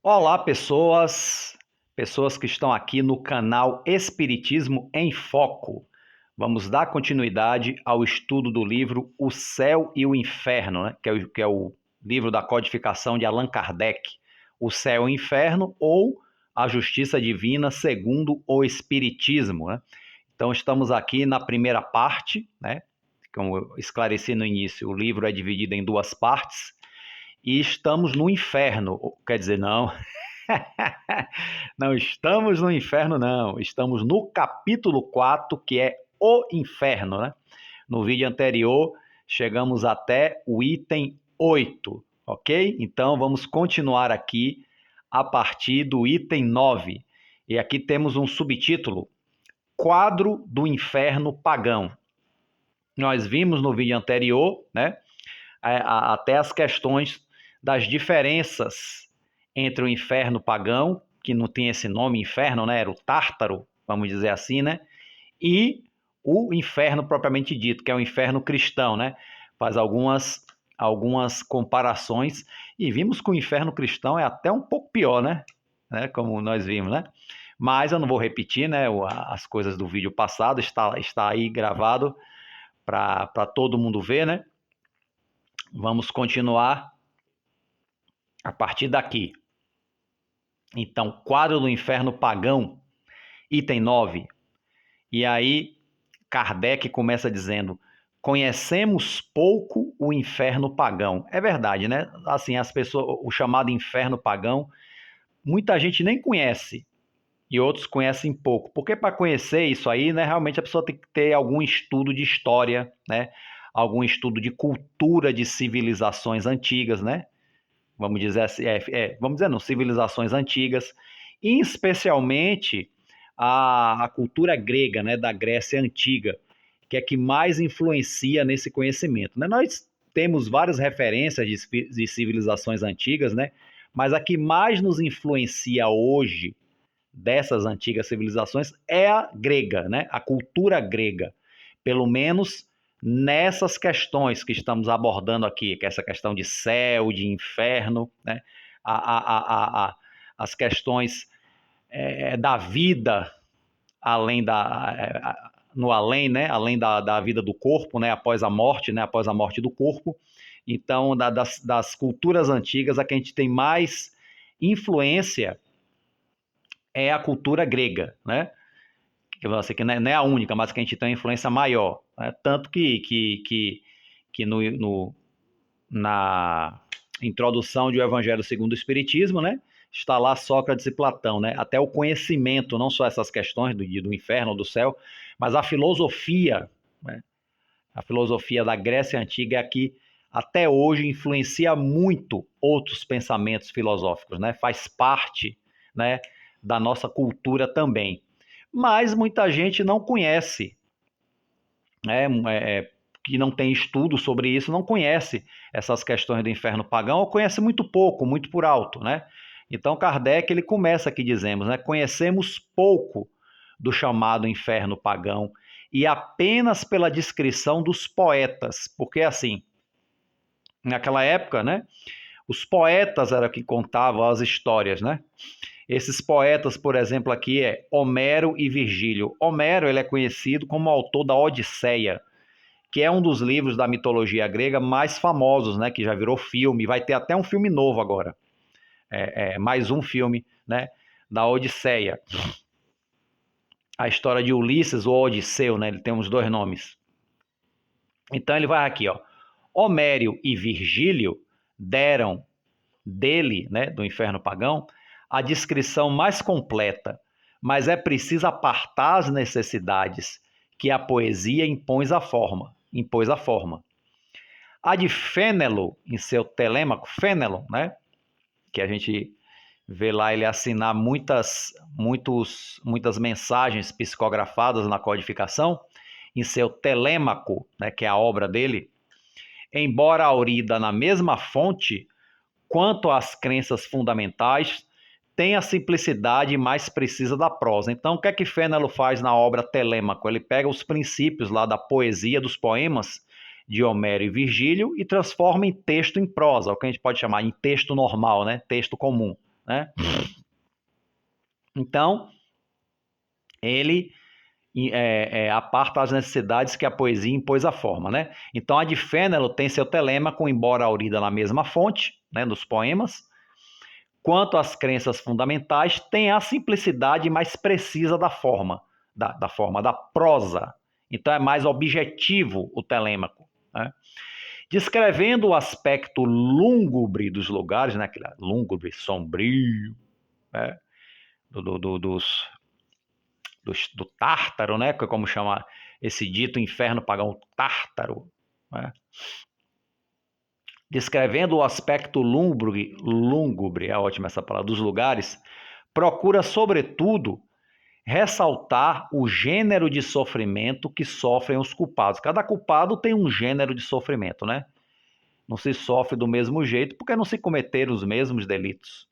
Olá, pessoas que estão aqui no canal Espiritismo em Foco. Vamos dar continuidade ao estudo do livro O Céu e o Inferno, né? que é o livro da codificação de Allan Kardec. O Céu e o Inferno ou a Justiça Divina segundo o Espiritismo, né? Então, estamos aqui na primeira parte, né? Como eu esclareci no início, o livro é dividido em duas partes. E estamos no inferno, quer dizer, não, não estamos no inferno, não. Estamos no capítulo 4, que é o inferno, né? No vídeo anterior, chegamos até o item 8, ok? Então, vamos continuar aqui a partir do item 9. E aqui temos um subtítulo: Quadro do Inferno Pagão. Nós vimos no vídeo anterior, né? Até as questões das diferenças entre o inferno pagão, que não tinha esse nome inferno, né? Era o Tártaro, vamos dizer assim, né? E o inferno propriamente dito, que é o inferno cristão, né? Faz algumas comparações e vimos que o inferno cristão é até um pouco pior, né? Como nós vimos, né? Mas eu não vou repetir, né? As coisas do vídeo passado, está aí gravado para todo mundo ver, né? Vamos continuar a partir daqui. Então, quadro do inferno pagão, item 9. E aí, Kardec começa dizendo: conhecemos pouco o inferno pagão. É verdade, né? Assim, as pessoas, o chamado inferno pagão, muita gente nem conhece e outros conhecem pouco. Porque para conhecer isso aí, né, realmente a pessoa tem que ter algum estudo de história, né? Algum estudo de cultura de civilizações antigas, né? Vamos dizer assim, vamos dizer, não, civilizações antigas, e especialmente a cultura grega, né, da Grécia Antiga, que é que mais influencia nesse conhecimento. Né? Nós temos várias referências de civilizações antigas, né? Mas a que mais nos influencia hoje dessas antigas civilizações é a grega, né? A cultura grega. Pelo menos nessas questões que estamos abordando aqui, que é essa questão de céu, de inferno, né? As questões da vida além no além, né? Além da vida do corpo, né? Após a morte, né? Após a morte do corpo. Então, das culturas antigas, a que a gente tem mais influência é a cultura grega, né? Que não é a única, mas que a gente tem uma influência maior. Né? Tanto que na introdução de O Evangelho segundo o Espiritismo, né? Está lá Sócrates e Platão, né? Até o conhecimento, não só essas questões do inferno, do céu, mas a filosofia, né? A filosofia da Grécia Antiga é a que até hoje influencia muito outros pensamentos filosóficos, né? Faz parte, né, da nossa cultura também. Mas muita gente não conhece, né? Que não tem estudo sobre isso, não conhece essas questões do inferno pagão, ou conhece muito pouco, muito por alto, né? Então Kardec ele começa aqui dizemos, né? Conhecemos pouco do chamado inferno pagão e apenas pela descrição dos poetas, porque assim, naquela época, né? Os poetas eram que contavam as histórias, né? Esses poetas, por exemplo, aqui é Homero e Virgílio. Homero ele é conhecido como autor da Odisseia, que é um dos livros da mitologia grega mais famosos, né? Que já virou filme, vai ter até um filme novo agora. Mais um filme, né? Da Odisseia. A história de Ulisses ou Odisseu, né? Ele tem os dois nomes. Então ele vai aqui, ó. Homero e Virgílio deram dele, né, do inferno pagão, a descrição mais completa, mas é preciso apartar as necessidades que a poesia impôs a forma. A de Fénelon, em seu Telêmaco, Fénelon, né, que a gente vê lá ele assinar muitas mensagens psicografadas na codificação, em seu Telêmaco, né, que é a obra dele, embora aurida na mesma fonte, quanto às crenças fundamentais, tem a simplicidade mais precisa da prosa. Então, o que é que Fénelon faz na obra Telêmaco? Ele pega os princípios lá da poesia, dos poemas de Homero e Virgílio e transforma em texto em prosa, o que a gente pode chamar em texto normal, né? Texto comum. né? Então, ele aparta as necessidades que a poesia impôs à forma, né? Então, a de Fénelon tem seu telêmaco, embora aurida na mesma fonte, né, nos poemas. Quanto às crenças fundamentais, tem a simplicidade mais precisa da forma, da prosa. Então, é mais objetivo o telêmaco, né? Descrevendo o aspecto lúgubre dos lugares, né? Lúgubre, sombrio, né? Do Tártaro, né? Como chama esse dito inferno pagão, Tártaro, né? Descrevendo o aspecto lúgubre, é ótima essa palavra, dos lugares, procura, sobretudo, ressaltar o gênero de sofrimento que sofrem os culpados. Cada culpado tem um gênero de sofrimento, né? Não se sofre do mesmo jeito porque não se cometeram os mesmos delitos.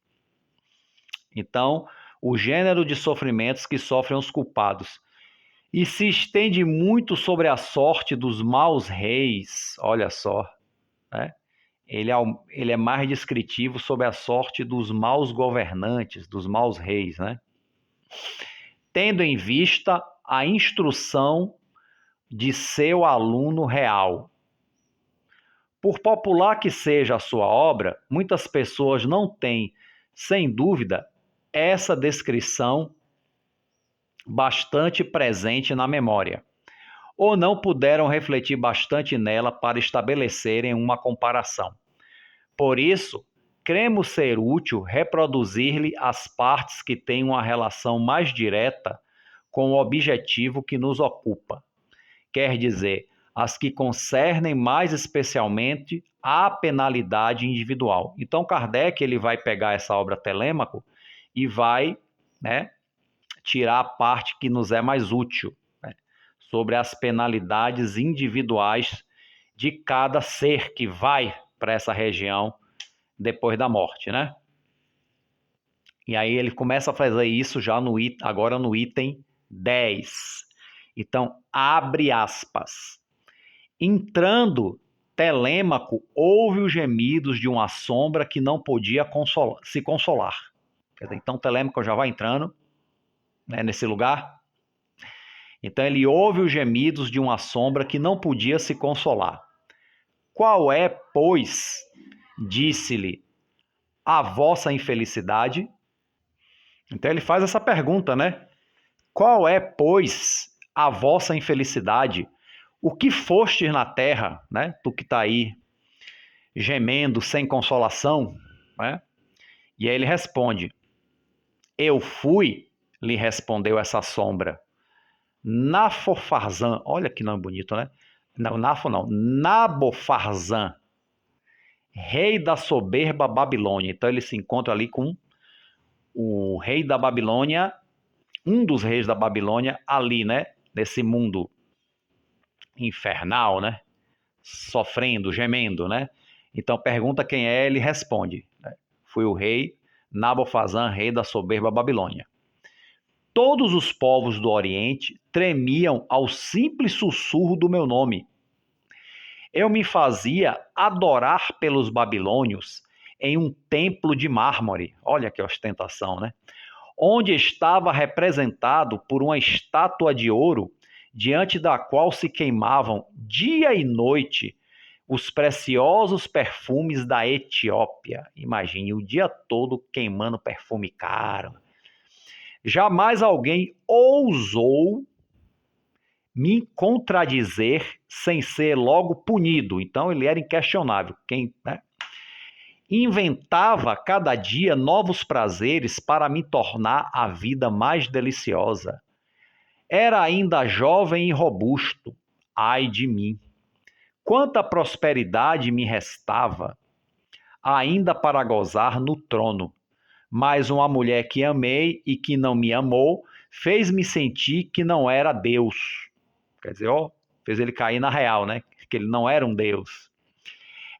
Então, o gênero de sofrimentos que sofrem os culpados. E se estende muito sobre a sorte dos maus reis, olha só, né? Ele é mais descritivo sobre a sorte dos maus governantes, dos maus reis, né? Tendo em vista a instrução de seu aluno real. Por popular que seja a sua obra, muitas pessoas não têm, sem dúvida, essa descrição bastante presente na memória, ou não puderam refletir bastante nela para estabelecerem uma comparação. Por isso, cremos ser útil reproduzir-lhe as partes que têm uma relação mais direta com o objetivo que nos ocupa. Quer dizer, as que concernem mais especialmente a penalidade individual. Então, Kardec ele vai pegar essa obra Telêmaco e vai, né, tirar a parte que nos é mais útil, né, sobre as penalidades individuais de cada ser que vai para essa região depois da morte, né? E aí ele começa a fazer isso já agora no item 10. Então, abre aspas. Entrando, Telêmaco ouve os gemidos de uma sombra que não podia se consolar. Quer dizer, então, Telêmaco já vai entrando, né, nesse lugar. Então, ele ouve os gemidos de uma sombra que não podia se consolar. Qual é, pois, disse-lhe, a vossa infelicidade? Então, ele faz essa pergunta, né? Qual é, pois, a vossa infelicidade? O que fostes na terra, né? Tu que está aí gemendo sem consolação, né? E aí ele responde: eu fui, lhe respondeu essa sombra, Nafofarzan, olha que nome bonito, né? Não, Nafo não, Nabofarzan, rei da soberba Babilônia. Então ele se encontra ali com o rei da Babilônia, um dos reis da Babilônia ali, né? Nesse mundo infernal, né? Sofrendo, gemendo, né? Então pergunta quem é, ele responde, né? Fui o rei Nabofarzan, rei da soberba Babilônia. Todos os povos do Oriente tremiam ao simples sussurro do meu nome. Eu me fazia adorar pelos babilônios em um templo de mármore. Olha que ostentação, né? Onde estava representado por uma estátua de ouro, diante da qual se queimavam dia e noite os preciosos perfumes da Etiópia. Imagine, o dia todo queimando perfume caro. Jamais alguém ousou me contradizer sem ser logo punido. Então ele era inquestionável. Né? Inventava cada dia novos prazeres para me tornar a vida mais deliciosa. Era ainda jovem e robusto. Ai de mim! Quanta prosperidade me restava ainda para gozar no trono. Mas uma mulher que amei e que não me amou fez-me sentir que não era Deus. Quer dizer, ó, fez ele cair na real, né? Que ele não era um Deus.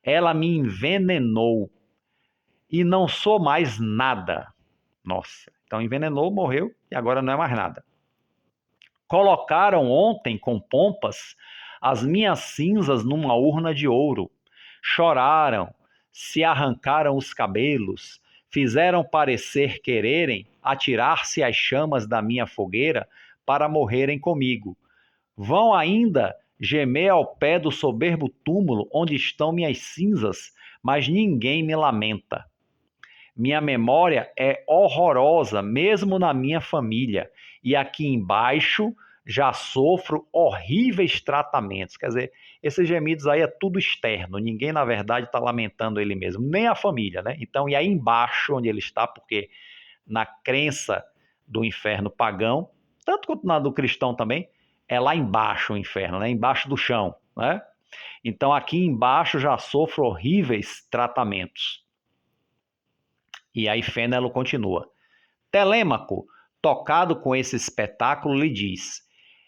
Ela me envenenou e não sou mais nada. Nossa, então envenenou, morreu e agora não é mais nada. Colocaram ontem com pompas as minhas cinzas numa urna de ouro. Choraram, se arrancaram os cabelos, fizeram parecer quererem atirar-se às chamas da minha fogueira para morrerem comigo. Vão ainda gemer ao pé do soberbo túmulo onde estão minhas cinzas, mas ninguém me lamenta. Minha memória é horrorosa, mesmo na minha família, e aqui embaixo já sofro horríveis tratamentos. Quer dizer, esses gemidos aí é tudo externo, ninguém na verdade está lamentando ele mesmo, nem a família, né? Então, e aí embaixo onde ele está, porque na crença do inferno pagão, tanto quanto na do cristão também, é lá embaixo o inferno, né? Embaixo do chão, né? Então aqui embaixo já sofro horríveis tratamentos. E aí Fênelon continua. Telêmaco, tocado com esse espetáculo, lhe diz: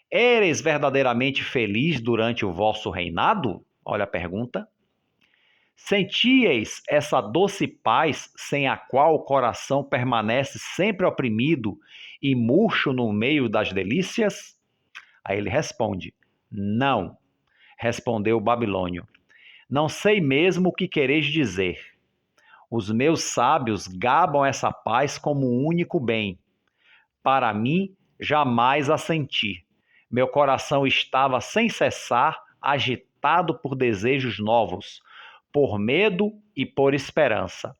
Eres verdadeiramente feliz durante o vosso reinado? Olha a pergunta. Sentíeis essa doce paz sem a qual o coração permanece sempre oprimido e murcho no meio das delícias? Aí ele responde: Não, respondeu o babilônio. Não sei mesmo o que quereis dizer. Os meus sábios gabam essa paz como um único bem. Para mim, jamais a senti. Meu coração estava sem cessar agitado por desejos novos, por medo e por esperança.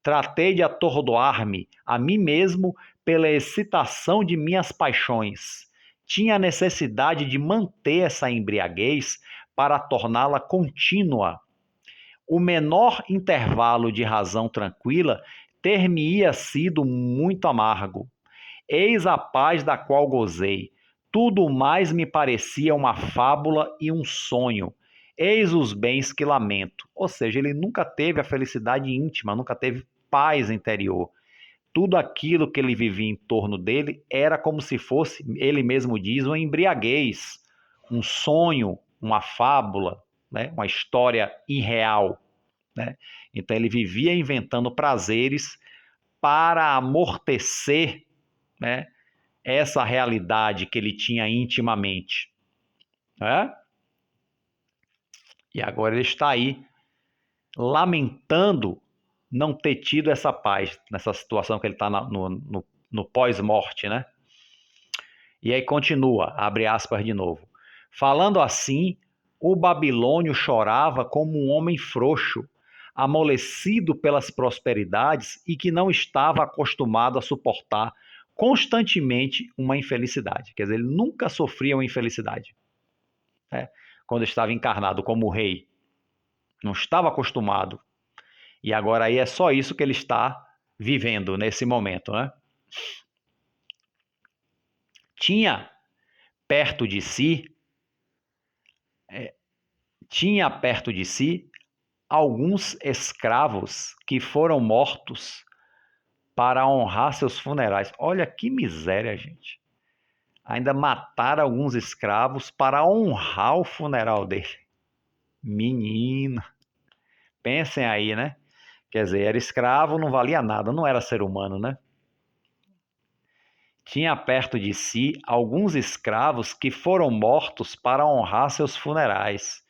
Tratei de atordoar-me a mim mesmo pela excitação de minhas paixões. Tinha necessidade de manter essa embriaguez para torná-la contínua. O menor intervalo de razão tranquila ter-me-ia sido muito amargo. Eis a paz da qual gozei. Tudo mais me parecia uma fábula e um sonho. Eis os bens que lamento. Ou seja, ele nunca teve a felicidade íntima, nunca teve paz interior. Tudo aquilo que ele vivia em torno dele era como se fosse, ele mesmo diz, uma embriaguez, um sonho, uma fábula, né? Uma história irreal. Né? Então ele vivia inventando prazeres para amortecer, né, essa realidade que ele tinha intimamente. Né? E agora ele está aí lamentando não ter tido essa paz nessa situação que ele está no pós-morte, né? E aí continua, abre aspas de novo. Falando assim, o babilônio chorava como um homem frouxo, amolecido pelas prosperidades e que não estava acostumado a suportar constantemente uma infelicidade. Quer dizer, ele nunca sofria uma infelicidade, né? Quando estava encarnado como rei. Não estava acostumado. E agora aí é só isso que ele está vivendo nesse momento, né? Tinha perto de si, tinha perto de si alguns escravos que foram mortos para honrar seus funerais. Olha que miséria, gente. Ainda mataram alguns escravos para honrar o funeral dele. Menino. Pensem aí, né? Quer dizer, era escravo, não valia nada, não era ser humano, né? Tinha perto de si alguns escravos que foram mortos para honrar seus funerais.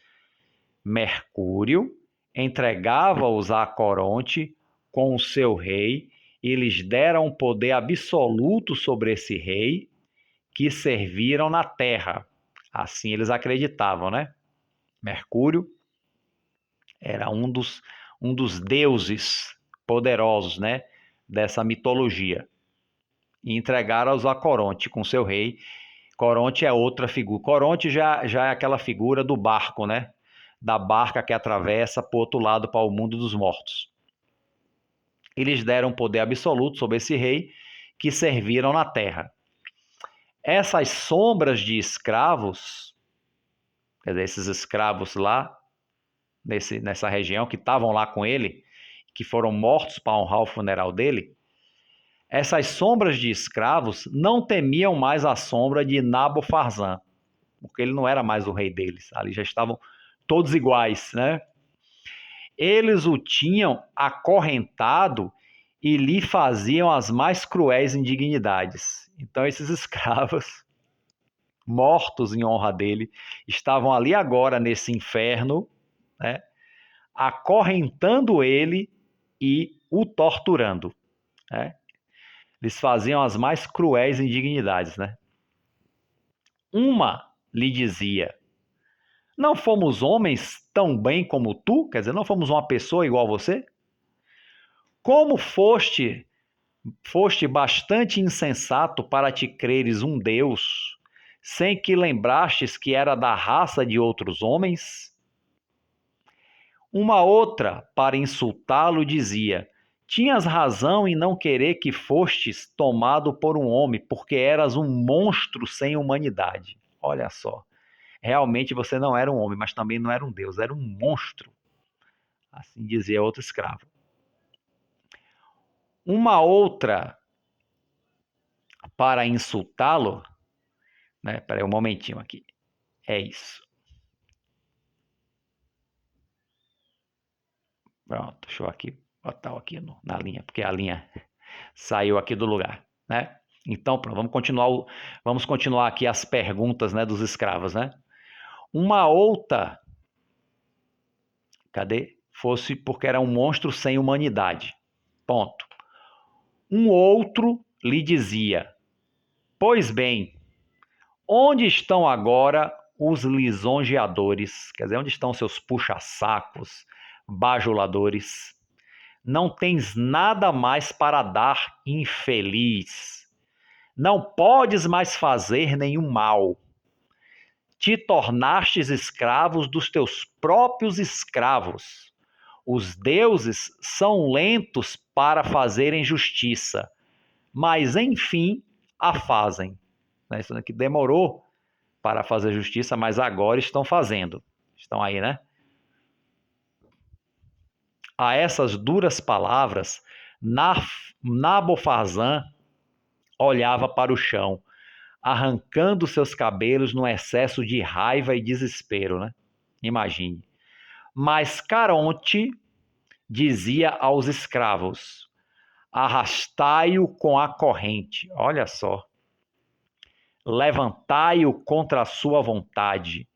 Mercúrio entregava-os a Coronte com o seu rei e lhes dera um poder absoluto sobre esse rei que serviram na terra. Assim eles acreditavam, né? Mercúrio era um dos deuses poderosos, né? Dessa mitologia. E entregaram-os a Coronte com seu rei. Coronte é outra figura. Coronte já é aquela figura do barco, né? Da barca que atravessa para o outro lado, para o mundo dos mortos. Eles deram poder absoluto sobre esse rei que serviram na terra. Essas sombras de escravos, quer dizer, esses escravos lá, nessa região, que estavam lá com ele, que foram mortos para honrar o funeral dele, essas sombras de escravos não temiam mais a sombra de Nabofarzã, porque ele não era mais o rei deles, ali já estavam todos iguais, né? Eles o tinham acorrentado e lhe faziam as mais cruéis indignidades. Então esses escravos, mortos em honra dele, estavam ali agora nesse inferno, né, acorrentando ele e o torturando, né? Eles faziam as mais cruéis indignidades, né? Uma lhe dizia: não fomos homens tão bem como tu? Quer dizer, não fomos uma pessoa igual a você? Como foste bastante insensato para te creres um Deus, sem que lembrastes que era da raça de outros homens? Uma outra, para insultá-lo, dizia: tinhas razão em não querer que fostes tomado por um homem, porque eras um monstro sem humanidade. Olha só, realmente você não era um homem, mas também não era um Deus, era um monstro. Assim dizia outro escravo. Uma outra, para insultá-lo, né? Peraí um momentinho aqui. É isso. Pronto, deixa eu aqui botar aqui na linha, porque a linha saiu aqui do lugar, né? Então, pronto, vamos continuar aqui as perguntas, né, dos escravos, né? Uma outra, cadê? Fosse porque era um monstro sem humanidade. Ponto. Um outro lhe dizia: pois bem, onde estão agora os lisonjeadores? Quer dizer, onde estão seus puxa-sacos, bajuladores? Não tens nada mais para dar, infeliz. Não podes mais fazer nenhum mal. Te tornastes escravos dos teus próprios escravos. Os deuses são lentos para fazerem justiça, mas enfim a fazem. Isso aqui demorou para fazer justiça, mas agora estão fazendo. Estão aí, né? A essas duras palavras, Nabofazã olhava para o chão, arrancando seus cabelos num excesso de raiva e desespero, né? Imagine. Mas Caronte dizia aos escravos: arrastai-o com a corrente. Olha só. Levantai-o contra a sua vontade.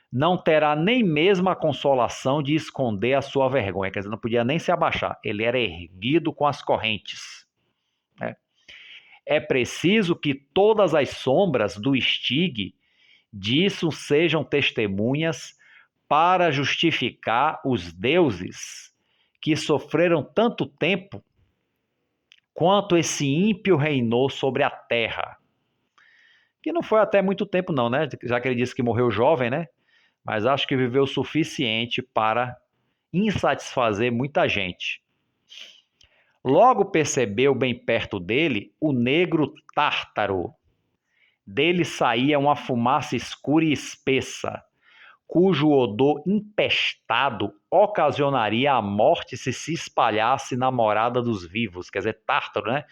Não terá nem mesmo a consolação de esconder a sua vergonha. Quer dizer, não podia nem se abaixar. Ele era erguido com as correntes, né? É preciso que todas as sombras do Styg disso sejam testemunhas para justificar os deuses que sofreram tanto tempo quanto esse ímpio reinou sobre a terra. Que não foi até muito tempo não, né? Já que ele disse que morreu jovem, né? Mas acho que viveu o suficiente para insatisfazer muita gente. Logo percebeu bem perto dele o negro Tártaro. Dele saía uma fumaça escura e espessa, cujo odor empestado ocasionaria a morte se espalhasse na morada dos vivos. Quer dizer, Tártaro, né?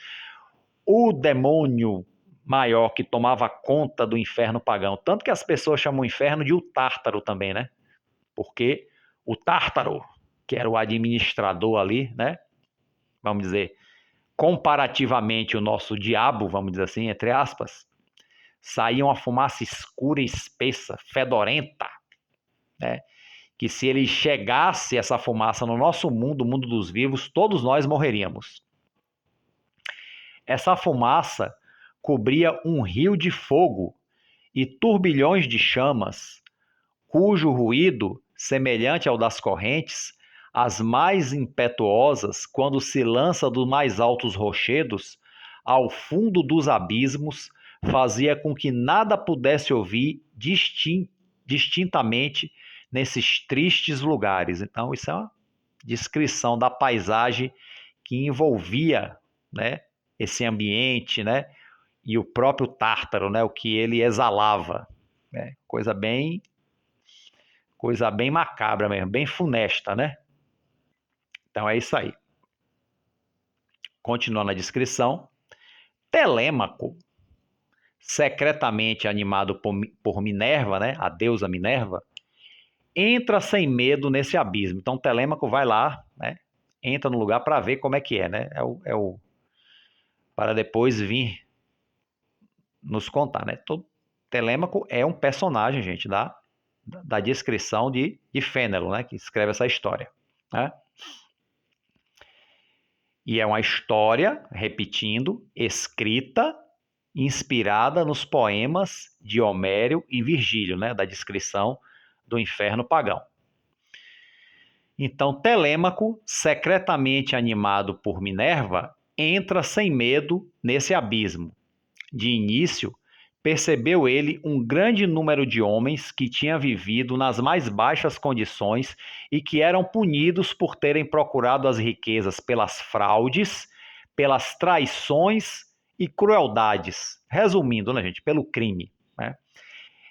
O demônio maior que tomava conta do inferno pagão. Tanto que as pessoas chamam o inferno de o Tártaro também, né? Porque o Tártaro, que era o administrador ali, né? Vamos dizer, comparativamente o nosso diabo, vamos dizer assim, entre aspas, saía uma fumaça escura e espessa, fedorenta, né? Que se ele chegasse essa fumaça no nosso mundo, o mundo dos vivos, todos nós morreríamos. Essa fumaça cobria um rio de fogo e turbilhões de chamas, cujo ruído, semelhante ao das correntes, as mais impetuosas, quando se lança dos mais altos rochedos ao fundo dos abismos, fazia com que nada pudesse ouvir distintamente nesses tristes lugares. Então, isso é uma descrição da paisagem que envolvia, né, esse ambiente, né, e o próprio Tártaro, né, o que ele exalava, né, coisa bem macabra mesmo, bem funesta, né? Então é isso aí. Continuando a descrição, Telêmaco, secretamente animado por Minerva, né, a deusa Minerva, entra sem medo nesse abismo. Então Telêmaco vai lá, né, entra no lugar para ver como é que é, né? Para depois vir nos contar, né? Telêmaco é um personagem, gente, da descrição de Fénelon, né, que escreve essa história, né? E é uma história, repetindo, escrita, inspirada nos poemas de Homero e Virgílio, né, da descrição do inferno pagão. Então, Telêmaco, secretamente animado por Minerva, entra sem medo nesse abismo. De início, percebeu ele um grande número de homens que tinham vivido nas mais baixas condições e que eram punidos por terem procurado as riquezas pelas fraudes, pelas traições e crueldades. Resumindo, né, gente, pelo crime, né?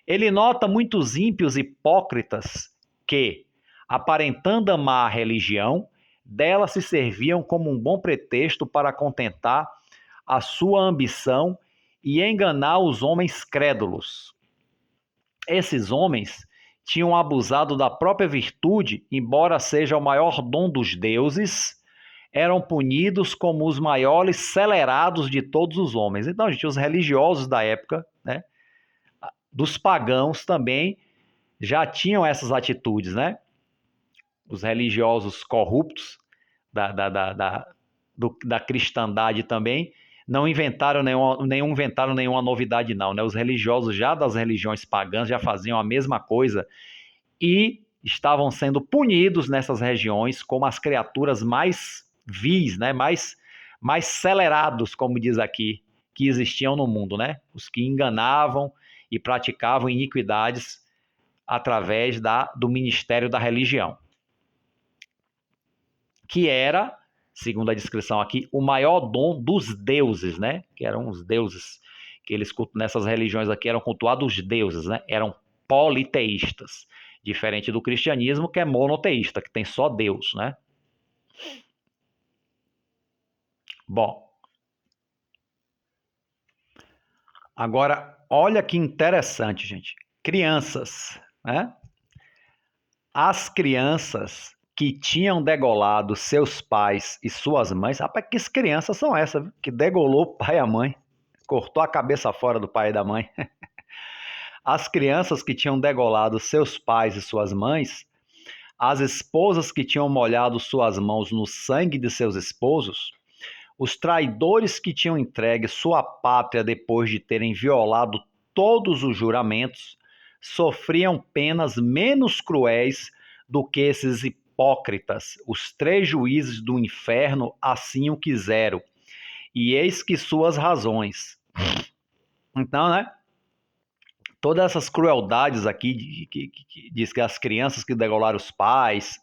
Ele nota muitos ímpios hipócritas que, aparentando amar a religião, dela se serviam como um bom pretexto para contentar a sua ambição e enganar os homens crédulos. Esses homens tinham abusado da própria virtude, embora seja o maior dom dos deuses, eram punidos como os maiores celerados de todos os homens. Então, gente, os religiosos da época, né, dos pagãos também já tinham essas atitudes, né? Os religiosos corruptos da cristandade também não inventaram nenhuma novidade, não, né? Os religiosos já das religiões pagãs já faziam a mesma coisa e estavam sendo punidos nessas regiões como as criaturas mais vis, né? Mais celerados, como diz aqui, que existiam no mundo, né? Os que enganavam e praticavam iniquidades através do ministério da religião, que era, segundo a descrição aqui, o maior dom dos deuses, né? Que eram os deuses que eles nessas religiões aqui eram cultuados os deuses, né? Eram politeístas, diferente do cristianismo que é monoteísta, que tem só Deus, né? Bom, agora olha que interessante, gente. Crianças, né? As crianças que tinham degolado seus pais e suas mães, rapaz, que crianças são essas, viu? Que degolou o pai e a mãe, cortou a cabeça fora do pai e da mãe. As crianças que tinham degolado seus pais e suas mães, as esposas que tinham molhado suas mãos no sangue de seus esposos, os traidores que tinham entregue sua pátria depois de terem violado todos os juramentos, sofriam penas menos cruéis do que esses hipócritas. Os três juízes do inferno assim o quiseram, e eis que suas razões. Então, né? Todas essas crueldades aqui, que diz que as crianças que degolaram os pais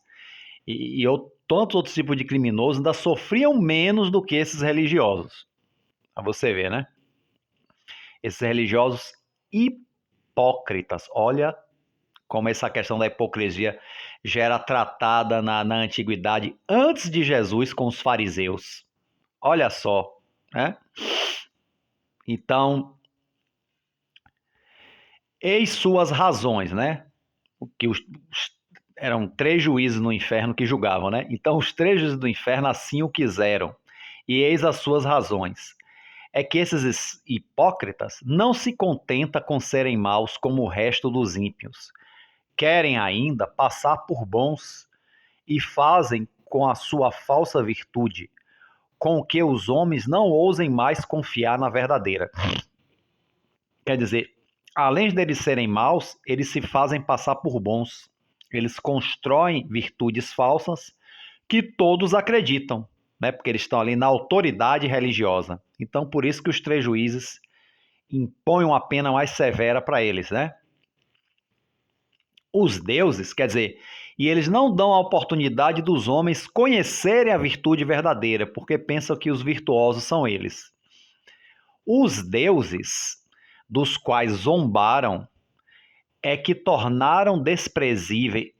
tantos outros tipos de criminosos ainda sofriam menos do que esses religiosos. Pra você ver, né? Esses religiosos hipócritas. Olha como essa questão da hipocrisia já era tratada na antiguidade, antes de Jesus, com os fariseus. Olha só, né? Então, eis suas razões, né? Que eram três juízes no inferno que julgavam, né? Então, os três juízes do inferno assim o quiseram. E eis as suas razões. É que esses hipócritas não se contentam com serem maus como o resto dos ímpios. Querem ainda passar por bons e fazem com a sua falsa virtude, com que os homens não ousem mais confiar na verdadeira. Quer dizer, além de eles serem maus, eles se fazem passar por bons. Eles constroem virtudes falsas que todos acreditam, né? Porque eles estão ali na autoridade religiosa. Então, por isso que os três juízes impõem uma pena mais severa para eles, né? Os deuses, quer dizer, e eles não dão a oportunidade dos homens conhecerem a virtude verdadeira, porque pensam que os virtuosos são eles. Os deuses, dos quais zombaram, que tornaram desprezíveis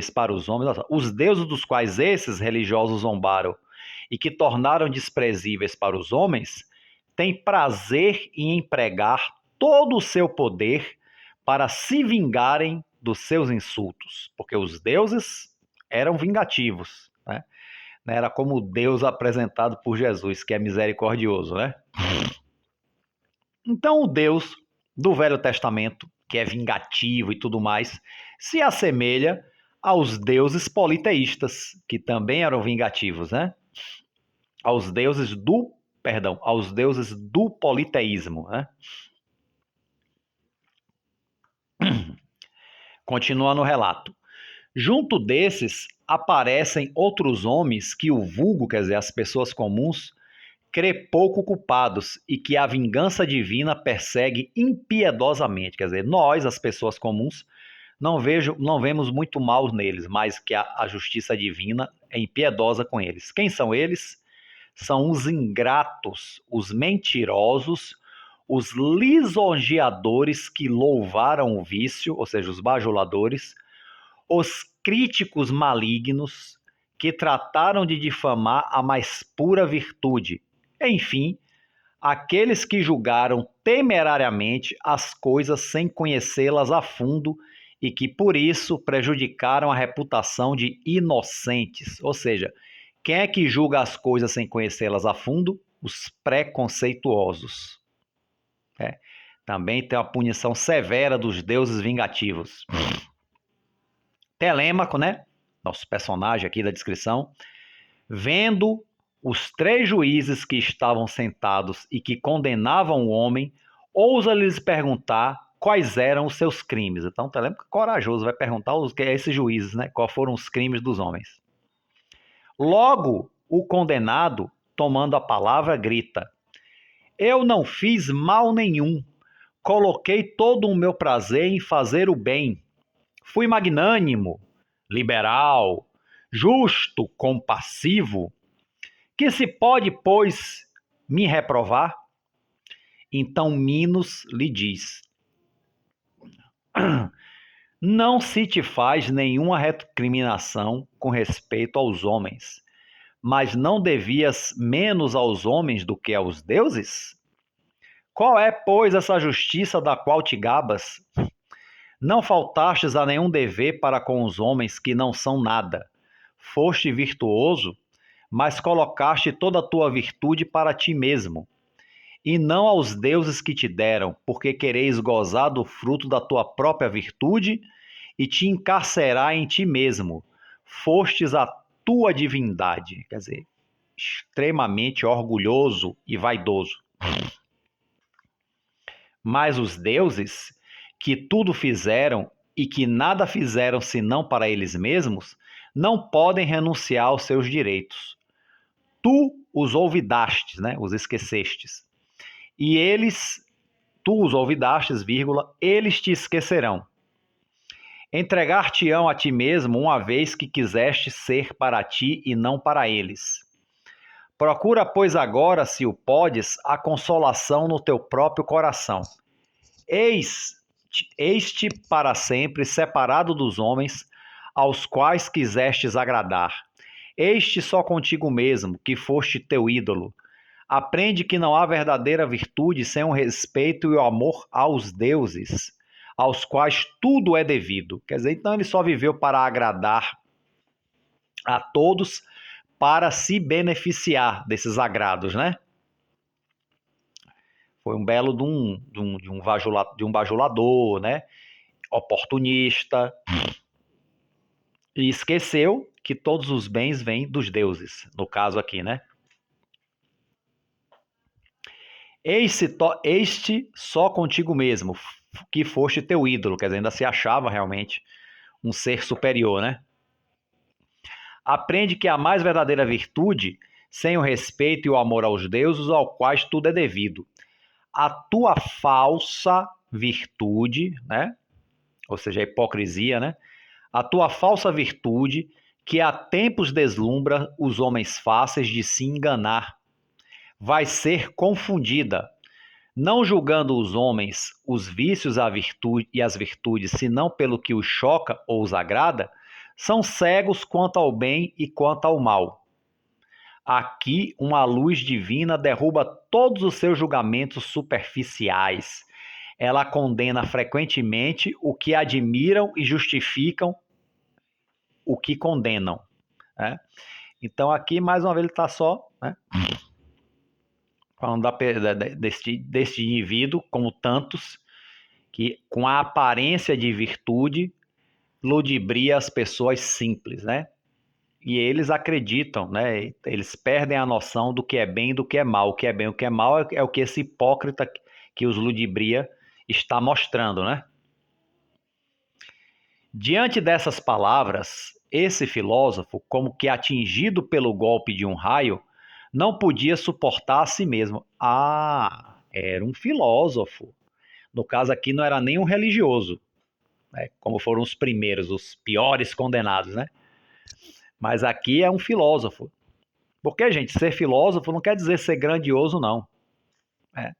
para os homens, os deuses dos quais esses religiosos zombaram e que tornaram desprezíveis para os homens, têm prazer em empregar todo o seu poder para se vingarem dos seus insultos, porque os deuses eram vingativos, né? Era como o Deus apresentado por Jesus, que é misericordioso, né? Então, o Deus do Velho Testamento, que é vingativo e tudo mais, se assemelha aos deuses politeístas, que também eram vingativos, né? Aos deuses do politeísmo, né? Continuando o relato. Junto desses aparecem outros homens que o vulgo, quer dizer, as pessoas comuns, crê pouco culpados e que a vingança divina persegue impiedosamente. Quer dizer, nós, as pessoas comuns, não vemos muito mal neles, mas que a justiça divina é impiedosa com eles. Quem são eles? São os ingratos, os mentirosos, os lisonjeadores que louvaram o vício, ou seja, os bajuladores, os críticos malignos que trataram de difamar a mais pura virtude. Enfim, aqueles que julgaram temerariamente as coisas sem conhecê-las a fundo e que por isso prejudicaram a reputação de inocentes. Ou seja, quem é que julga as coisas sem conhecê-las a fundo? Os preconceituosos. Também tem a punição severa dos deuses vingativos. Telêmaco, né? Nosso personagem aqui da descrição, vendo os 3 juízes que estavam sentados e que condenavam o homem, ousa lhes perguntar quais eram os seus crimes. Então, Telêmaco é corajoso, vai perguntar a esses juízes, né? Quais foram os crimes dos homens. Logo, o condenado, tomando a palavra, grita: eu não fiz mal nenhum, coloquei todo o meu prazer em fazer o bem. Fui magnânimo, liberal, justo, compassivo. Que se pode, pois, me reprovar? Então Minos lhe diz: não se te faz nenhuma recriminação com respeito aos homens, mas não devias menos aos homens do que aos deuses? Qual é, pois, essa justiça da qual te gabas? Não faltastes a nenhum dever para com os homens que não são nada. Foste virtuoso, mas colocaste toda a tua virtude para ti mesmo, e não aos deuses que te deram, porque quereis gozar do fruto da tua própria virtude e te encarcerar em ti mesmo. Fostes a tua divindade, quer dizer, extremamente orgulhoso e vaidoso. Mas os deuses, que tudo fizeram e que nada fizeram senão para eles mesmos, não podem renunciar aos seus direitos. Tu os olvidastes, né? Os esquecestes. E eles, tu os olvidastes, vírgula, eles te esquecerão. Entregar-te-ão a ti mesmo uma vez que quiseste ser para ti e não para eles. Procura, pois, agora, se o podes, a consolação no teu próprio coração. Eis-te para sempre separado dos homens, aos quais quisestes agradar. Eis-te só contigo mesmo, que foste teu ídolo. Aprende que não há verdadeira virtude sem o respeito e o amor aos deuses, aos quais tudo é devido. Quer dizer, então ele só viveu para agradar a todos, para se beneficiar desses agrados, né? Foi um belo de um bajulador, né? Oportunista, e esqueceu que todos os bens vêm dos deuses, no caso aqui, né? Este só contigo mesmo, que foste teu ídolo, quer dizer, ainda se achava realmente um ser superior, né? Aprende que a mais verdadeira virtude, sem o respeito e o amor aos deuses, ao quais tudo é devido. A tua falsa virtude, né? Ou seja, a hipocrisia, né? A tua falsa virtude, que há tempos deslumbra os homens fáceis de se enganar, vai ser confundida, não julgando os homens os vícios e as virtudes, senão pelo que os choca ou os agrada, são cegos quanto ao bem e quanto ao mal. Aqui, uma luz divina derruba todos os seus julgamentos superficiais. Ela condena frequentemente o que admiram e justificam o que condenam, né? Então, aqui, mais uma vez, ele está só, né, falando deste indivíduo, como tantos, que com a aparência de virtude ludibria as pessoas simples, né? E eles acreditam, né? Eles perdem a noção do que é bem e do que é mal. O que é bem e o que é mal é o que esse hipócrita que os ludibria está mostrando, né? Diante dessas palavras, esse filósofo, como que atingido pelo golpe de um raio, não podia suportar a si mesmo. Ah, era um filósofo. No caso aqui não era nem um religioso, né? Como foram os primeiros, os piores condenados, né? Mas aqui é um filósofo. Porque, gente, ser filósofo não quer dizer ser grandioso, não. Né?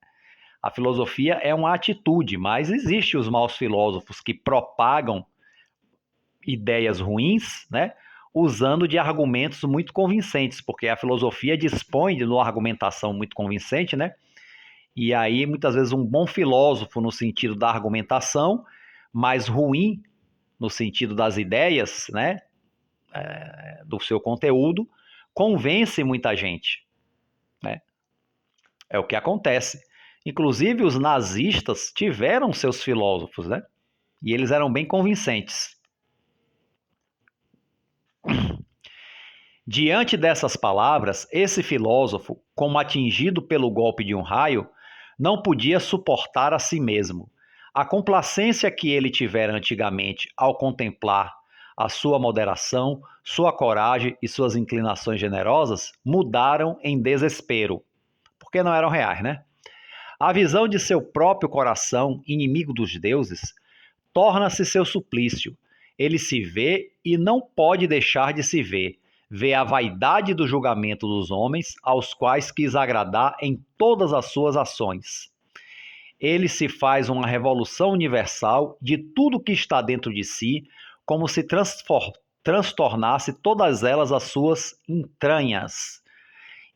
A filosofia é uma atitude, mas existem os maus filósofos que propagam ideias ruins, né? Usando de argumentos muito convincentes, porque a filosofia dispõe de uma argumentação muito convincente, né? E aí, muitas vezes, um bom filósofo no sentido da argumentação, mas ruim no sentido das ideias, né? Do seu conteúdo, convence muita gente, né? É o que acontece. Inclusive, os nazistas tiveram seus filósofos, né? E eles eram bem convincentes. Diante dessas palavras, esse filósofo, como atingido pelo golpe de um raio, não podia suportar a si mesmo. A complacência que ele tivera antigamente ao contemplar a sua moderação, sua coragem e suas inclinações generosas mudaram em desespero, porque não eram reais, né? A visão de seu próprio coração, inimigo dos deuses, torna-se seu suplício. Ele se vê e não pode deixar de se ver. Vê a vaidade do julgamento dos homens, aos quais quis agradar em todas as suas ações. Ele se faz uma revolução universal de tudo que está dentro de si, como se transtornasse todas elas as suas entranhas.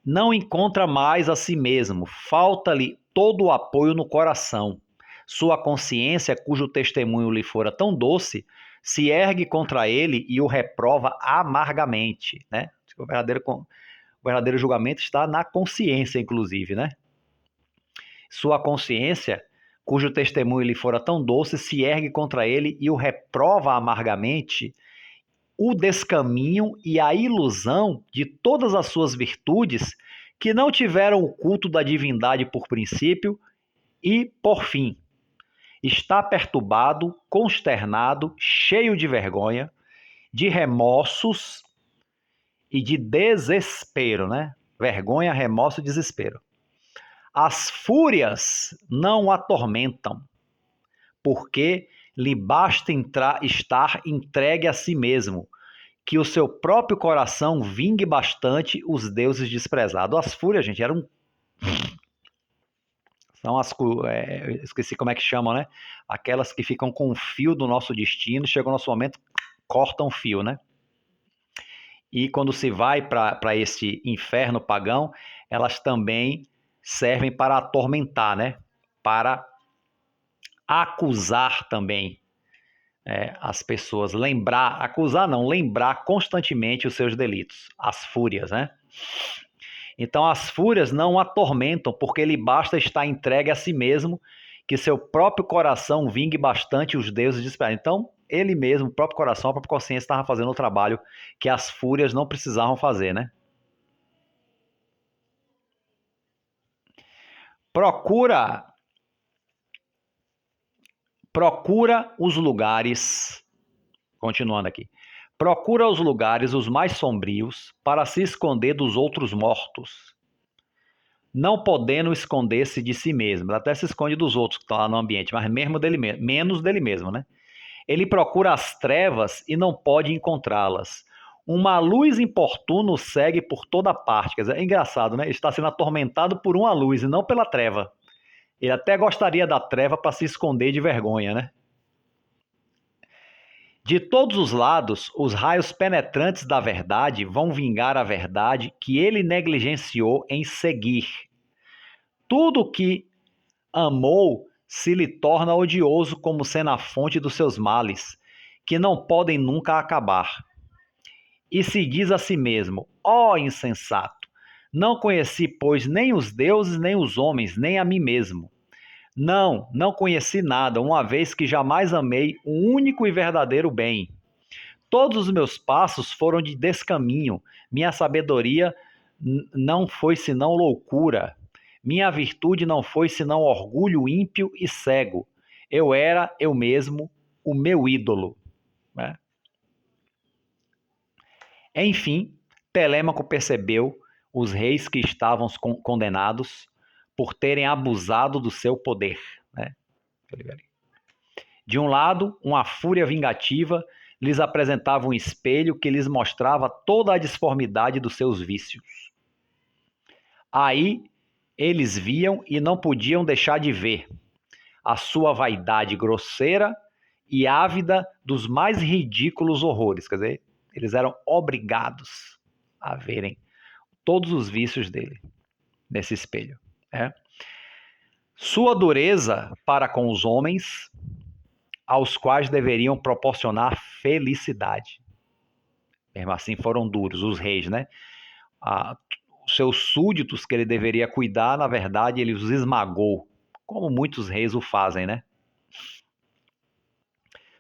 Não encontra mais a si mesmo, falta-lhe todo o apoio no coração. Sua consciência, cujo testemunho lhe fora tão doce, se ergue contra ele e o reprova amargamente, né? O verdadeiro julgamento está na consciência, inclusive, né? Sua consciência, cujo testemunho lhe fora tão doce, se ergue contra ele e o reprova amargamente, o descaminho e a ilusão de todas as suas virtudes que não tiveram o culto da divindade por princípio e por fim. Está perturbado, consternado, cheio de vergonha, de remorsos e de desespero, né? Vergonha, remorso e desespero. As fúrias não o atormentam, porque lhe basta estar entregue a si mesmo, que o seu próprio coração vingue bastante os deuses desprezados. As fúrias, gente, eram... São as... esqueci como é que chamam, né? Aquelas que ficam com o fio do nosso destino, chega o nosso momento, cortam o fio, né? E quando se vai para esse inferno pagão, elas também servem para atormentar, né? Para acusar também as pessoas, lembrar constantemente os seus delitos, as fúrias, né? Então as fúrias não o atormentam, porque lhe basta estar entregue a si mesmo, que seu próprio coração vingue bastante os deuses desprezados. Então ele mesmo, o próprio coração, a própria consciência estava fazendo o trabalho que as fúrias não precisavam fazer, né? Procura os lugares, continuando aqui, procura os lugares os mais sombrios para se esconder dos outros mortos, não podendo esconder-se de si mesmo. Ele até se esconde dos outros que estão lá no ambiente, mas mesmo menos dele mesmo, né? Ele procura as trevas e não pode encontrá-las. Uma luz importuna o segue por toda parte. Quer dizer, é engraçado, né? Ele está sendo atormentado por uma luz e não pela treva. Ele até gostaria da treva para se esconder de vergonha, né? De todos os lados, os raios penetrantes da verdade vão vingar a verdade que ele negligenciou em seguir. Tudo que amou se lhe torna odioso como sendo a fonte dos seus males, que não podem nunca acabar. E se diz a si mesmo: ó insensato, não conheci, pois, nem os deuses, nem os homens, nem a mim mesmo. Não conheci nada, uma vez que jamais amei o único e verdadeiro bem. Todos os meus passos foram de descaminho. Minha sabedoria não foi senão loucura. Minha virtude não foi senão orgulho ímpio e cego. Eu era, eu mesmo, o meu ídolo. Né? Enfim, Telêmaco percebeu os reis que estavam condenados por terem abusado do seu poder. Né? De um lado, uma fúria vingativa lhes apresentava um espelho que lhes mostrava toda a disformidade dos seus vícios. Aí eles viam e não podiam deixar de ver a sua vaidade grosseira e ávida dos mais ridículos horrores. Quer dizer, eles eram obrigados a verem todos os vícios dele nesse espelho. Né? Sua dureza para com os homens, aos quais deveriam proporcionar felicidade. Mesmo assim foram duros, os reis, né? Os seus súditos que ele deveria cuidar, na verdade, ele os esmagou, como muitos reis o fazem, né?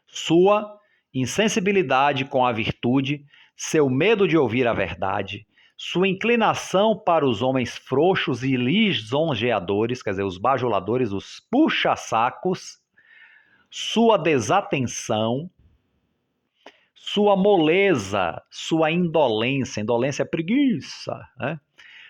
Sua insensibilidade com a virtude, seu medo de ouvir a verdade, sua inclinação para os homens frouxos e lisonjeadores, quer dizer, os bajuladores, os puxa-sacos, sua desatenção, sua moleza, sua indolência, indolência é preguiça, né?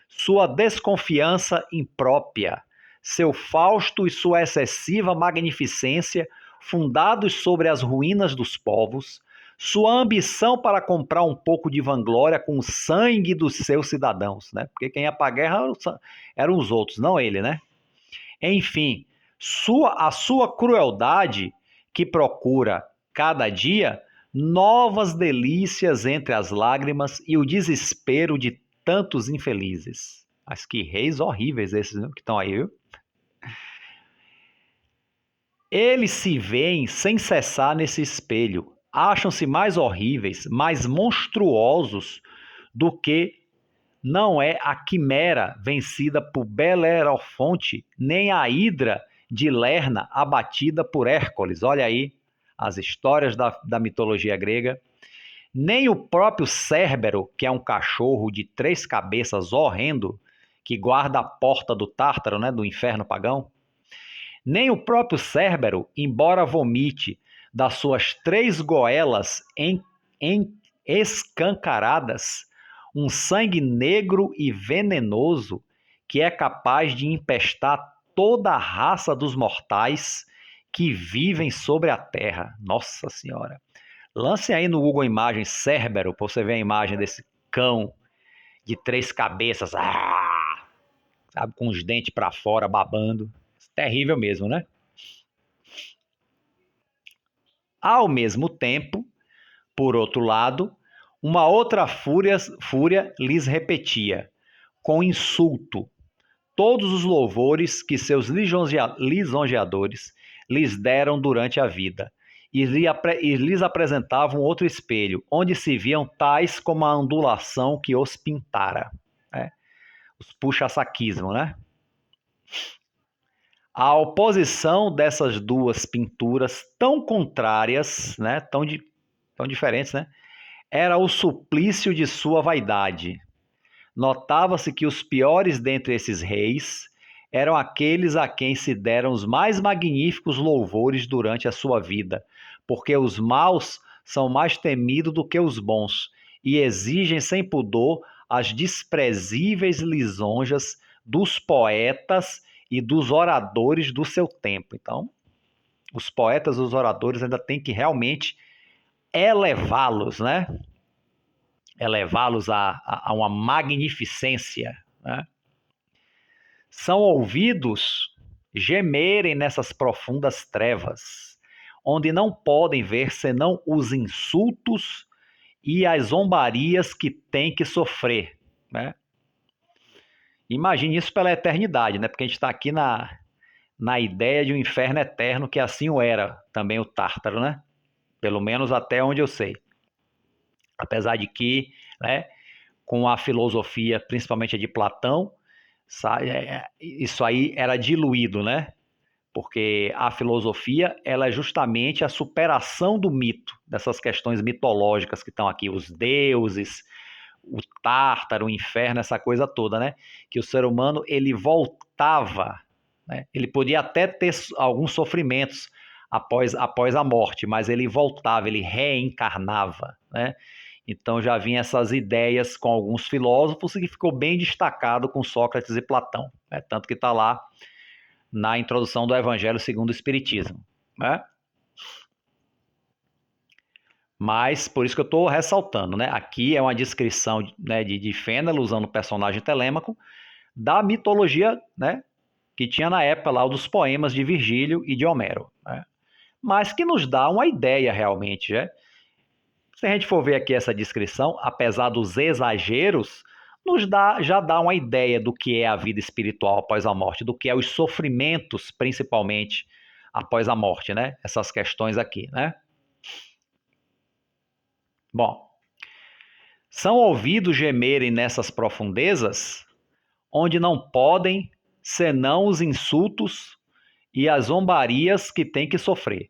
Sua desconfiança imprópria, seu fausto e sua excessiva magnificência, fundados sobre as ruínas dos povos, sua ambição para comprar um pouco de vanglória com o sangue dos seus cidadãos, né? Porque quem ia para a guerra eram os outros, não ele, né? Enfim, a sua crueldade que procura cada dia novas delícias entre as lágrimas e o desespero de tantos infelizes. Mas que reis horríveis esses, né, que estão aí, viu? Eles se veem sem cessar nesse espelho. Acham-se mais horríveis, mais monstruosos do que não é a quimera vencida por Belerofonte, nem a hidra de Lerna abatida por Hércules. Olha aí as histórias da mitologia grega. Nem o próprio Cérbero, que é um cachorro de 3 cabeças horrendo, que guarda a porta do Tártaro, né, do inferno pagão. Nem o próprio Cérbero, embora vomite das suas 3 goelas escancaradas, um sangue negro e venenoso que é capaz de empestar toda a raça dos mortais que vivem sobre a terra. Nossa Senhora! Lance aí no Google Imagens Cérbero, para você ver a imagem desse cão de 3 cabeças, sabe, com os dentes para fora, babando. Terrível mesmo, né? Ao mesmo tempo, por outro lado, uma outra fúria lhes repetia, com insulto, todos os louvores que seus lisonjeadores lhes deram durante a vida, e lhes apresentavam outro espelho, onde se viam tais como a ondulação que os pintara. Né? Os puxa-saquismo, né? A oposição dessas duas pinturas tão contrárias, né? tão diferentes, né? Era o suplício de sua vaidade. Notava-se que os piores dentre esses reis eram aqueles a quem se deram os mais magníficos louvores durante a sua vida, porque os maus são mais temidos do que os bons e exigem sem pudor as desprezíveis lisonjas dos poetas e dos oradores do seu tempo. Então, os poetas e os oradores ainda têm que realmente elevá-los, né? Elevá-los a uma magnificência. Né? São ouvidos gemerem nessas profundas trevas, onde não podem ver senão os insultos e as zombarias que têm que sofrer. Né? Imagine isso pela eternidade, né? Porque a gente está aqui na ideia de um inferno eterno, que assim o era também o Tártaro, né? Pelo menos até onde eu sei. Apesar de que, né, com a filosofia, principalmente a de Platão, isso aí era diluído, né? porque a filosofia ela é justamente a superação do mito, dessas questões mitológicas que estão aqui, os deuses, o Tártaro, o inferno, essa coisa toda, né? Que o ser humano ele voltava, né? Ele podia até ter alguns sofrimentos após a morte, mas ele voltava, ele reencarnava, né? Então já vinha essas ideias com alguns filósofos e ficou bem destacado com Sócrates e Platão, né? Tanto que está lá na introdução do Evangelho segundo o Espiritismo, né? Mas por isso que eu estou ressaltando, né? Aqui é uma descrição, né, de Fênelon usando o personagem Telêmaco da mitologia, né, que tinha na época lá dos poemas de Virgílio e de Homero, né? Mas que nos dá uma ideia realmente, né? Se a gente for ver aqui essa descrição, apesar dos exageros, já dá uma ideia do que é a vida espiritual após a morte, do que é os sofrimentos, principalmente após a morte, né? Essas questões aqui, né? Bom, são ouvidos gemerem nessas profundezas, onde não podem senão os insultos e as zombarias que têm que sofrer.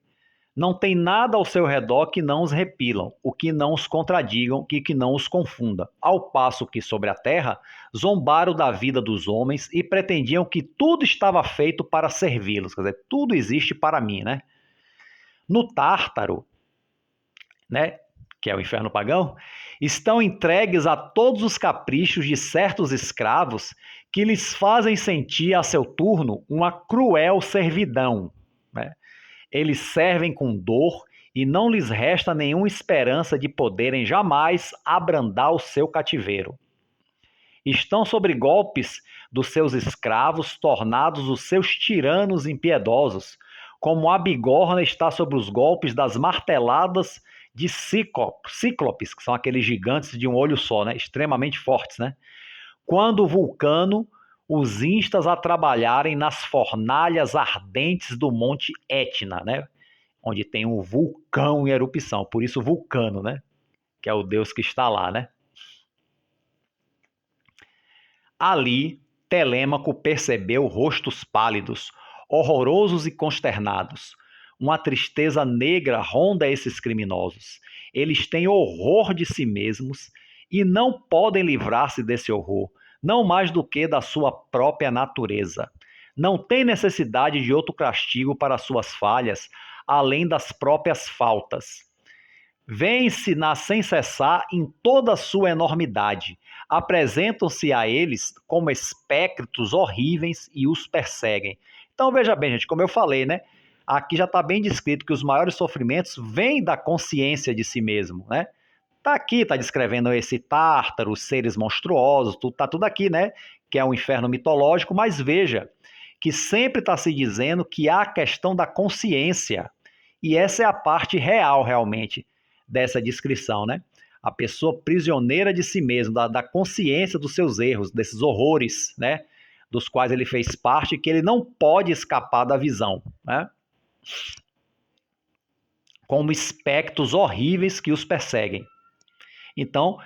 Não tem nada ao seu redor que não os repilam, o que não os contradigam e que não os confunda. Ao passo que sobre a terra zombaram da vida dos homens e pretendiam que tudo estava feito para servi-los, quer dizer, tudo existe para mim, né? No Tártaro, né, que é o inferno pagão, estão entregues a todos os caprichos de certos escravos que lhes fazem sentir a seu turno uma cruel servidão, né? Eles servem com dor e não lhes resta nenhuma esperança de poderem jamais abrandar o seu cativeiro. Estão sobre golpes dos seus escravos, tornados os seus tiranos impiedosos, como a bigorna está sobre os golpes das marteladas de cíclopes, que são aqueles gigantes de um olho só, né? Extremamente fortes, né? Quando o Vulcano os instas a trabalharem nas fornalhas ardentes do Monte Etna, né? Onde tem um vulcão em erupção, por isso Vulcano, né? Que é o deus que está lá, né? Ali, Telêmaco percebeu rostos pálidos, horrorosos e consternados. Uma tristeza negra ronda esses criminosos. Eles têm horror de si mesmos e não podem livrar-se desse horror, não mais do que da sua própria natureza. Não tem necessidade de outro castigo para suas falhas, além das próprias faltas. Vêm-se sem cessar em toda a sua enormidade. Apresentam-se a eles como espectros horríveis e os perseguem. Então veja bem, gente, como eu falei, né? Aqui já está bem descrito que os maiores sofrimentos vêm da consciência de si mesmo, né? Tá aqui, tá descrevendo esse Tártaro, os seres monstruosos, tá tudo aqui, né? Que é um inferno mitológico, mas veja que sempre está se dizendo que há a questão da consciência. E essa é a parte real, realmente, dessa descrição, né? A pessoa prisioneira de si mesmo, da consciência dos seus erros, desses horrores, né? Dos quais ele fez parte, que ele não pode escapar da visão, né? Como espectros horríveis que os perseguem. Então,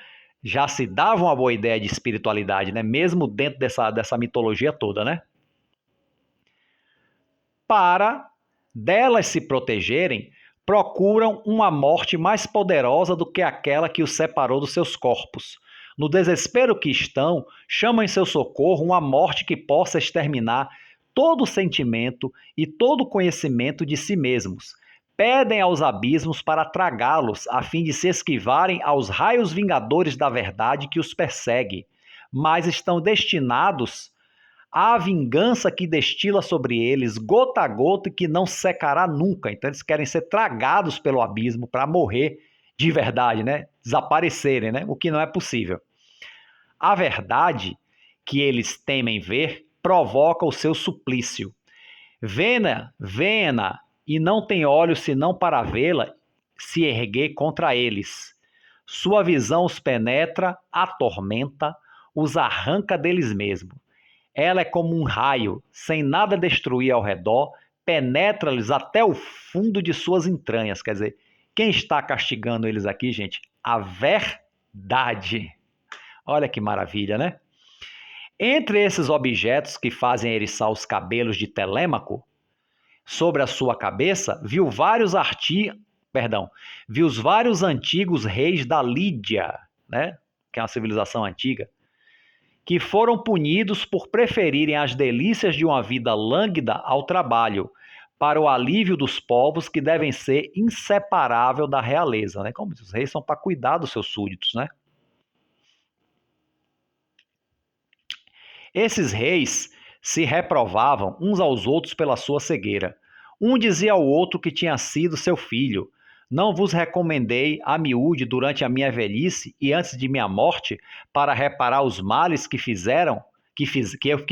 já se dava uma boa ideia de espiritualidade, né? Mesmo dentro dessa mitologia toda, né? Para delas se protegerem, procuram uma morte mais poderosa do que aquela que os separou dos seus corpos. No desespero que estão, chamam em seu socorro uma morte que possa exterminar todo o sentimento e todo o conhecimento de si mesmos. Pedem aos abismos para tragá-los, a fim de se esquivarem aos raios vingadores da verdade que os persegue, mas estão destinados à vingança que destila sobre eles, gota a gota, e que não secará nunca. Então eles querem ser tragados pelo abismo para morrer de verdade, né? Desaparecerem, né? O que não é possível. A verdade que eles temem ver provoca o seu suplício. Vê-na, e não tem olhos senão para vê-la se erguer contra eles. Sua visão os penetra, atormenta, os arranca deles mesmos. Ela é como um raio, sem nada destruir ao redor, penetra-lhes até o fundo de suas entranhas. Quer dizer, quem está castigando eles aqui, gente? A verdade. Olha que maravilha, né? Entre esses objetos que fazem eriçar os cabelos de Telêmaco, sobre a sua cabeça, viu os vários antigos reis da Lídia, né, que é uma civilização antiga, que foram punidos por preferirem as delícias de uma vida lânguida ao trabalho, para o alívio dos povos que devem ser inseparável da realeza, né? Como os reis são para cuidar dos seus súditos, né? Esses reis se reprovavam uns aos outros pela sua cegueira. Um dizia ao outro que tinha sido seu filho: Não vos recomendei a miúde durante a minha velhice e antes de minha morte, para reparar os males que fizeram, que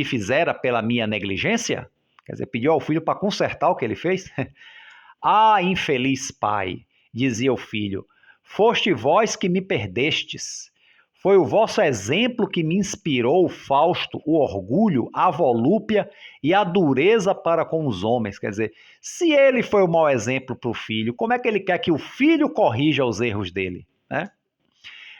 fizera pela minha negligência? Quer dizer, pediu ao filho para consertar o que ele fez? Ah, infeliz pai, dizia o filho, foste vós que me perdestes. Foi o vosso exemplo que me inspirou o Fausto, o orgulho, a volúpia e a dureza para com os homens. Quer dizer, se ele foi o mau exemplo para o filho, como é que ele quer que o filho corrija os erros dele, né?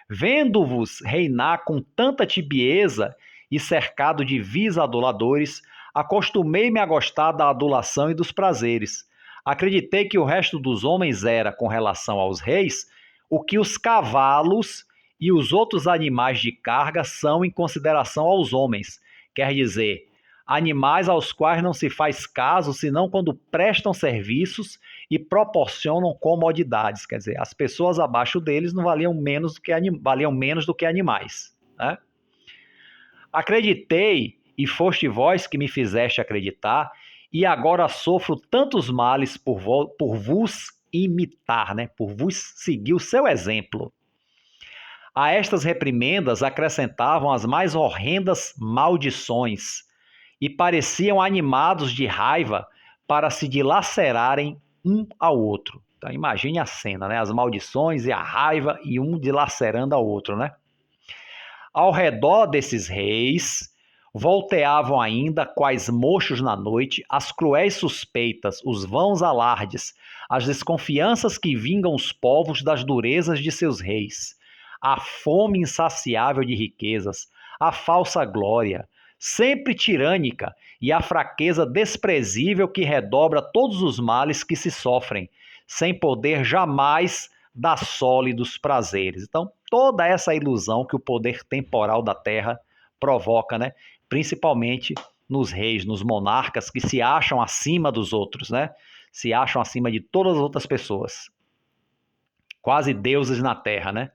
Vendo-vos reinar com tanta tibieza e cercado de vis aduladores, acostumei-me a gostar da adulação e dos prazeres. Acreditei que o resto dos homens era, com relação aos reis, o que os cavalos e os outros animais de carga são em consideração aos homens. Quer dizer, animais aos quais não se faz caso senão quando prestam serviços e proporcionam comodidades. Quer dizer, as pessoas abaixo deles não valiam menos do que animais, né? Acreditei, e foste vós que me fizeste acreditar, e agora sofro tantos males por vos imitar, né? Por vos seguir o seu exemplo. A estas reprimendas acrescentavam as mais horrendas maldições, e pareciam animados de raiva para se dilacerarem um ao outro. Então imagine a cena, né? As maldições e a raiva e um dilacerando ao outro, né? Ao redor desses reis volteavam ainda, quais mochos na noite, as cruéis suspeitas, os vãos alardes, as desconfianças que vingam os povos das durezas de seus reis, a fome insaciável de riquezas, a falsa glória, sempre tirânica, e a fraqueza desprezível que redobra todos os males que se sofrem, sem poder jamais dar sólidos prazeres. Então, toda essa ilusão que o poder temporal da terra provoca, né? Principalmente nos reis, nos monarcas que se acham acima dos outros, né? Se acham acima de todas as outras pessoas. Quase deuses na terra, né?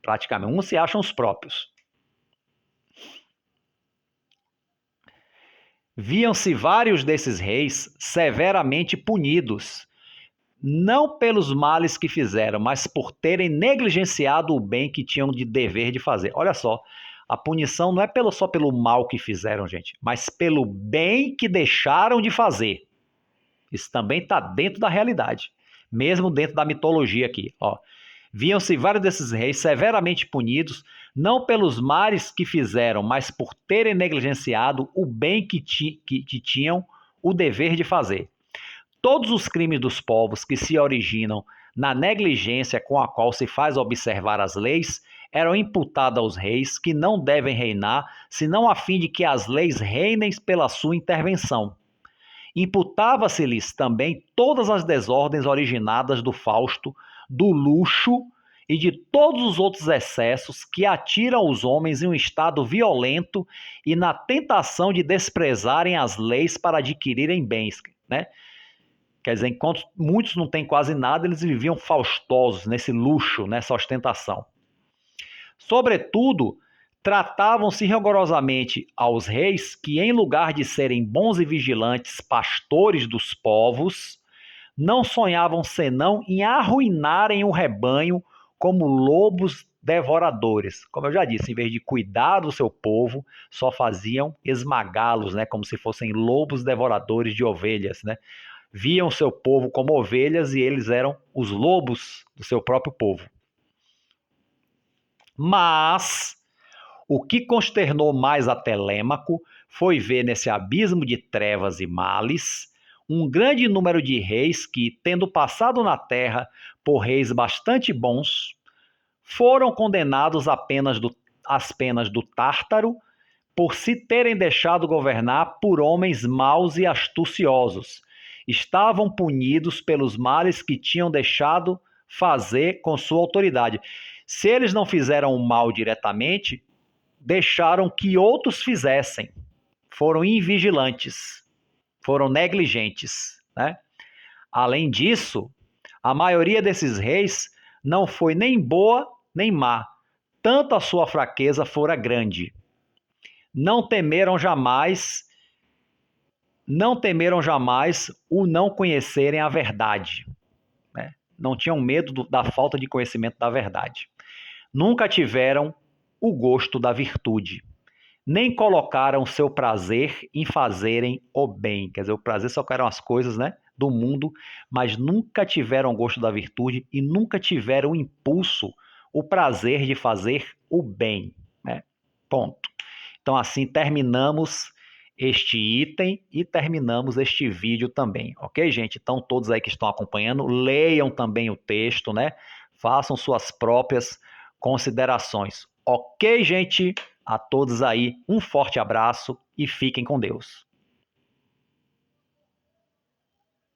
Praticamente. Uns se acham os próprios. Viam-se vários desses reis severamente punidos, não pelos males que fizeram, mas por terem negligenciado o bem que tinham de dever de fazer. Olha só, a punição não é só pelo mal que fizeram, gente, mas pelo bem que deixaram de fazer. Isso também está dentro da realidade, mesmo dentro da mitologia aqui. Ó. Viam-se vários desses reis severamente punidos, não pelos males que fizeram, mas por terem negligenciado o bem que tinham o dever de fazer. Todos os crimes dos povos que se originam na negligência com a qual se faz observar as leis eram imputados aos reis, que não devem reinar, senão a fim de que as leis reinem pela sua intervenção. Imputava-se-lhes também todas as desordens originadas do Fausto, do luxo e de todos os outros excessos que atiram os homens em um estado violento e na tentação de desprezarem as leis para adquirirem bens, né? Quer dizer, enquanto muitos não têm quase nada, eles viviam faustosos nesse luxo, nessa ostentação. Sobretudo, tratavam-se rigorosamente aos reis que, em lugar de serem bons e vigilantes pastores dos povos, não sonhavam senão em arruinarem o rebanho como lobos devoradores. Como eu já disse, em vez de cuidar do seu povo, só faziam esmagá-los, né, como se fossem lobos devoradores de ovelhas, né? Viam seu povo como ovelhas e eles eram os lobos do seu próprio povo. Mas o que consternou mais a Telêmaco foi ver nesse abismo de trevas e males um grande número de reis que, tendo passado na terra por reis bastante bons, foram condenados às penas do Tártaro por se terem deixado governar por homens maus e astuciosos, estavam punidos pelos males que tinham deixado fazer com sua autoridade. Se eles não fizeram o mal diretamente, deixaram que outros fizessem. Foram invigilantes, foram negligentes, né? Além disso, a maioria desses reis não foi nem boa nem má, tanto a sua fraqueza fora grande. Não temeram jamais, não temeram jamais o não conhecerem a verdade, né? Não tinham medo da falta de conhecimento da verdade. Nunca tiveram o gosto da virtude, nem colocaram seu prazer em fazerem o bem. Quer dizer, o prazer só eram as coisas, né, do mundo, mas nunca tiveram gosto da virtude e nunca tiveram o impulso, o prazer de fazer o bem, né? Ponto. Então, assim, terminamos este item e terminamos este vídeo também, ok, gente? Então, todos aí que estão acompanhando, leiam também o texto, né? Façam suas próprias considerações. Ok, gente? A todos aí, um forte abraço e fiquem com Deus.